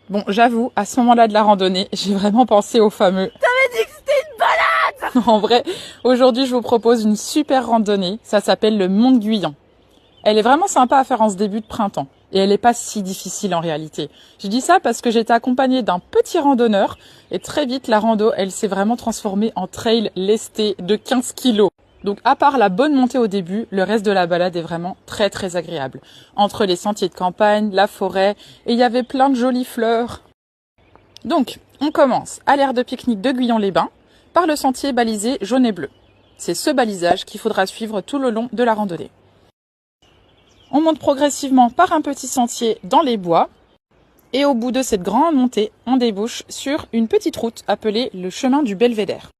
Bon, j'avoue, à ce moment-là de la randonnée, j'ai vraiment pensé au fameux. T'avais dit que c'était une balade! En vrai, aujourd'hui, je vous propose une super randonnée. Ça s'appelle le Mont de Guyon. Elle est vraiment sympa à faire en ce début de printemps. Et elle n'est pas si difficile en réalité. Je dis ça parce que j'étais accompagnée d'un petit randonneur. Et très vite, la rando, elle s'est vraiment transformée en trail lesté de 15 kilos. Donc à part la bonne montée au début, le reste de la balade est vraiment très très agréable. Entre les sentiers de campagne, la forêt, et il y avait plein de jolies fleurs. Donc, on commence à l'aire de pique-nique de Guyon-les-Bains par le sentier balisé jaune et bleu. C'est ce balisage qu'il faudra suivre tout le long de la randonnée. On monte progressivement par un petit sentier dans les bois. Et au bout de cette grande montée, on débouche sur une petite route appelée le chemin du Belvédère.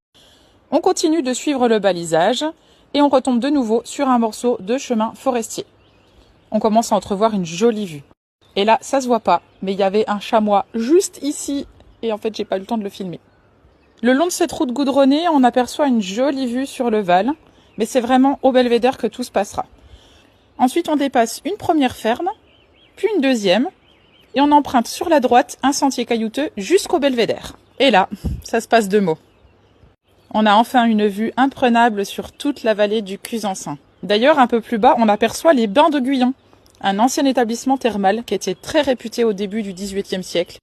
On continue de suivre le balisage et on retombe de nouveau sur un morceau de chemin forestier. On commence à entrevoir une jolie vue. Et là, ça se voit pas, mais il y avait un chamois juste ici et en fait, j'ai pas eu le temps de le filmer. Le long de cette route goudronnée, on aperçoit une jolie vue sur le Val, mais c'est vraiment au Belvédère que tout se passera. Ensuite, on dépasse une première ferme, puis une deuxième, et on emprunte sur la droite un sentier caillouteux jusqu'au Belvédère. Et là, ça se passe de mots. On a enfin une vue imprenable sur toute la vallée du Cusançin. D'ailleurs, un peu plus bas, on aperçoit les Bains de Guyon, un ancien établissement thermal qui était très réputé au début du XVIIIe siècle.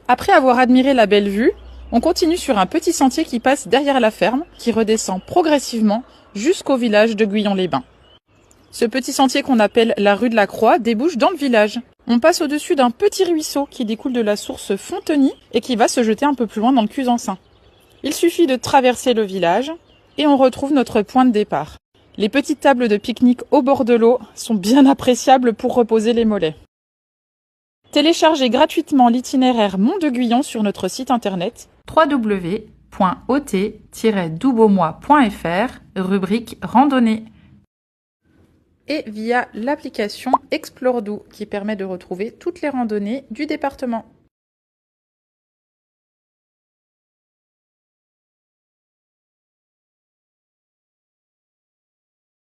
Après avoir admiré la belle vue, on continue sur un petit sentier qui passe derrière la ferme, qui redescend progressivement jusqu'au village de Guyon-les-Bains. Ce petit sentier qu'on appelle la rue de la Croix débouche dans le village. On passe au-dessus d'un petit ruisseau qui découle de la source Fonteny et qui va se jeter un peu plus loin dans le Cusançin. Il suffit de traverser le village et on retrouve notre point de départ. Les petites tables de pique-nique au bord de l'eau sont bien appréciables pour reposer les mollets. Téléchargez gratuitement l'itinéraire Mont de Guyon sur notre site internet www.ot-doubaumois.fr, rubrique randonnée. Et via l'application Explore Doux qui permet de retrouver toutes les randonnées du département.